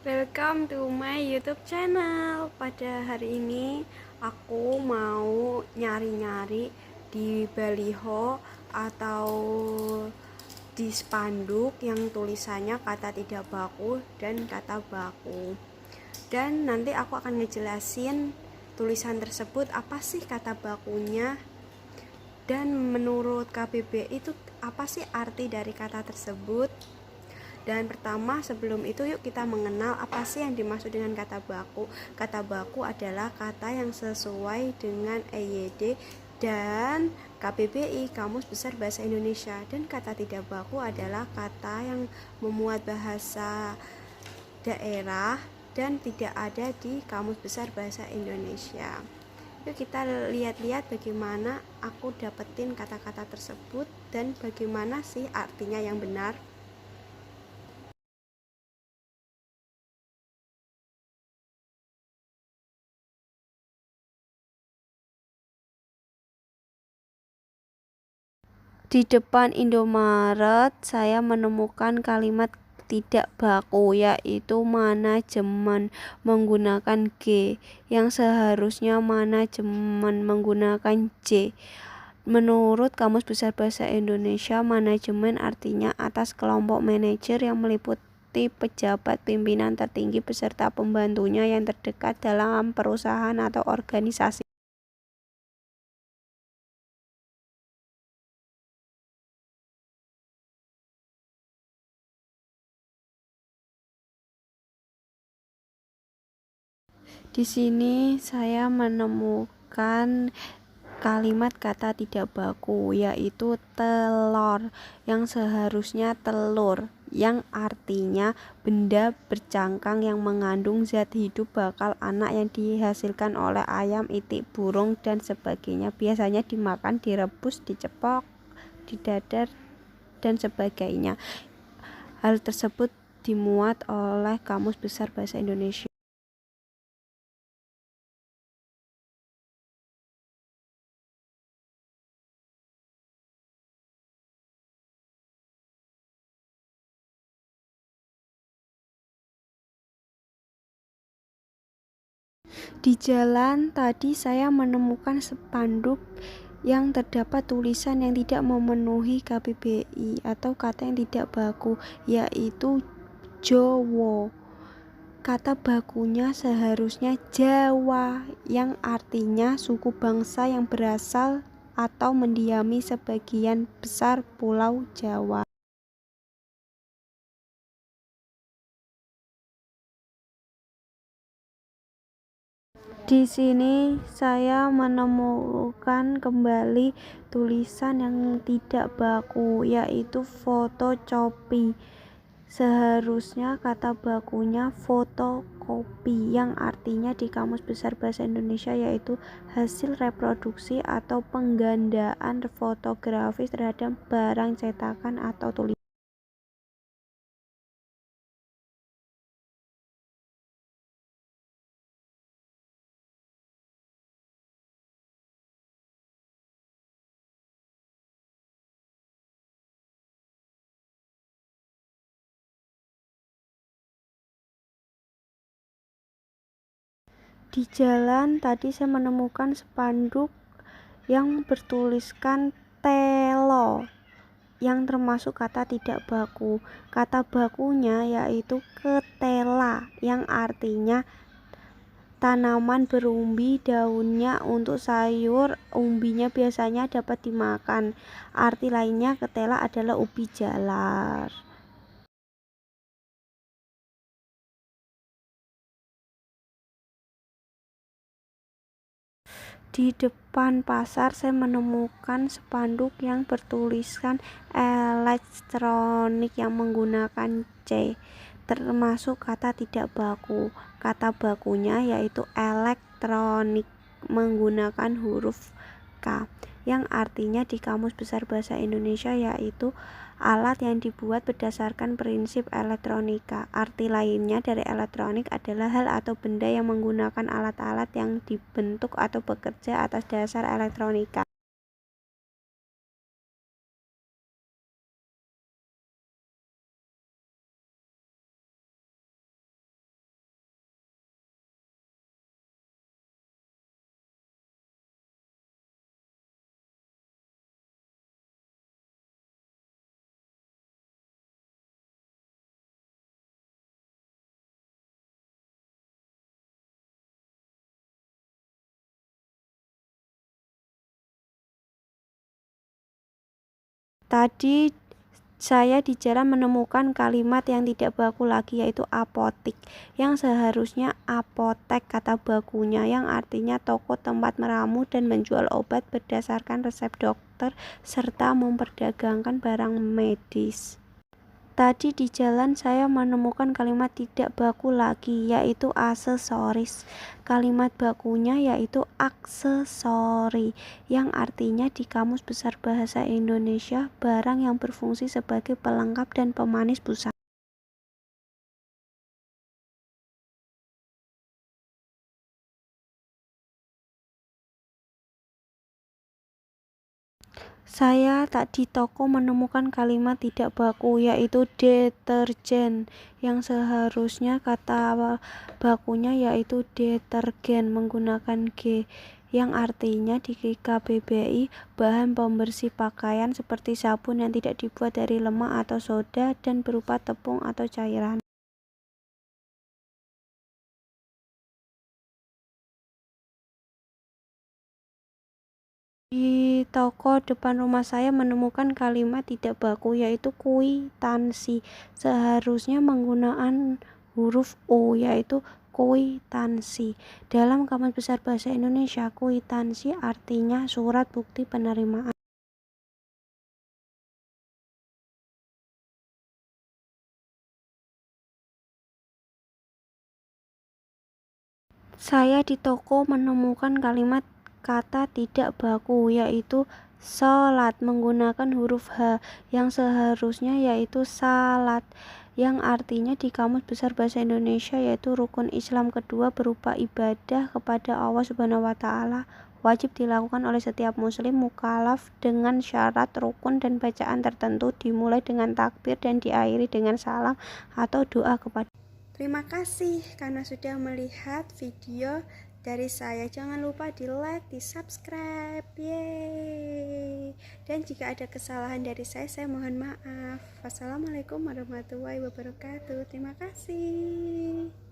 Welcome to my YouTube channel. Pada hari ini aku mau nyari-nyari di baliho atau di spanduk yang tulisannya kata tidak baku dan kata baku. Dan nanti aku akan ngejelasin tulisan tersebut apa sih kata bakunya, dan menurut KBBI itu apa sih arti dari kata tersebut. Dan pertama, sebelum itu yuk kita mengenal apa sih yang dimaksud dengan kata baku. Kata baku adalah kata yang sesuai dengan EYD dan KBBI, Kamus Besar Bahasa Indonesia. Dan kata tidak baku adalah kata yang memuat bahasa daerah dan tidak ada di Kamus Besar Bahasa Indonesia. Yuk kita lihat-lihat bagaimana aku dapetin kata-kata tersebut dan bagaimana sih artinya yang benar. Di depan Indomaret, saya menemukan kalimat tidak baku, yaitu manajemen menggunakan G, yang seharusnya manajemen menggunakan J. Menurut Kamus Besar Bahasa Indonesia, manajemen artinya atas kelompok manajer yang meliputi pejabat pimpinan tertinggi beserta pembantunya yang terdekat dalam perusahaan atau organisasi. Di sini saya menemukan kalimat kata tidak baku, yaitu telor, yang seharusnya telur, yang artinya benda bercangkang yang mengandung zat hidup bakal anak yang dihasilkan oleh ayam, itik, burung, dan sebagainya. Biasanya dimakan, direbus, diceplok, didadar, dan sebagainya. Hal tersebut dimuat oleh Kamus Besar Bahasa Indonesia. Di jalan tadi saya menemukan spanduk yang terdapat tulisan yang tidak memenuhi KBBI atau kata yang tidak baku, yaitu Jowo. Kata bakunya seharusnya Jawa, yang artinya suku bangsa yang berasal atau mendiami sebagian besar Pulau Jawa. Di sini saya menemukan kembali tulisan yang tidak baku, yaitu fotokopi. Seharusnya kata bakunya fotokopi, yang artinya di Kamus Besar Bahasa Indonesia yaitu hasil reproduksi atau penggandaan fotografis terhadap barang cetakan atau tulisan. Di jalan tadi saya menemukan spanduk yang bertuliskan telo, yang termasuk kata tidak baku. Kata bakunya yaitu ketela, yang artinya tanaman berumbi, daunnya untuk sayur, umbinya biasanya dapat dimakan. Arti lainnya ketela adalah ubi jalar. Di depan pasar saya menemukan spanduk yang bertuliskan elektronik yang menggunakan C, termasuk kata tidak baku. Kata bakunya yaitu elektronik menggunakan huruf K, yang artinya di Kamus Besar Bahasa Indonesia yaitu alat yang dibuat berdasarkan prinsip elektronika. Arti lainnya dari elektronik adalah hal atau benda yang menggunakan alat-alat yang dibentuk atau bekerja atas dasar elektronika. Tadi saya di jalan menemukan kalimat yang tidak baku lagi, yaitu apotik, yang seharusnya apotek kata bakunya, yang artinya toko tempat meramu dan menjual obat berdasarkan resep dokter serta memperdagangkan barang medis. Tadi di jalan saya menemukan kalimat tidak baku lagi, yaitu aksesoris. Kalimat bakunya yaitu aksesori, yang artinya di Kamus Besar Bahasa Indonesia barang yang berfungsi sebagai pelengkap dan pemanis busana. Saya tak di toko menemukan kalimat tidak baku, yaitu deterjen, yang seharusnya kata bakunya yaitu detergen menggunakan G, yang artinya di KBBI bahan pembersih pakaian seperti sabun yang tidak dibuat dari lemak atau soda dan berupa tepung atau cairan. Di toko depan rumah saya menemukan kalimat tidak baku, yaitu kwitansi. Seharusnya menggunakan huruf O, yaitu kwitansi. Dalam Kamus Besar Bahasa Indonesia, kwitansi artinya surat bukti penerimaan. Saya di toko menemukan kalimat kata tidak baku, yaitu sholat menggunakan huruf H, yang seharusnya yaitu salat, yang artinya di Kamus Besar Bahasa Indonesia yaitu rukun Islam kedua berupa ibadah kepada Allah Subhanahu wa Ta'ala, wajib dilakukan oleh setiap muslim mukallaf dengan syarat rukun dan bacaan tertentu, dimulai dengan takbir dan diakhiri dengan salam atau doa kepada. Terima kasih karena sudah melihat video dari saya. Jangan lupa di like, di subscribe, yeay. Dan jika ada kesalahan dari saya mohon maaf. Wassalamualaikum warahmatullahi wabarakatuh. Terima kasih.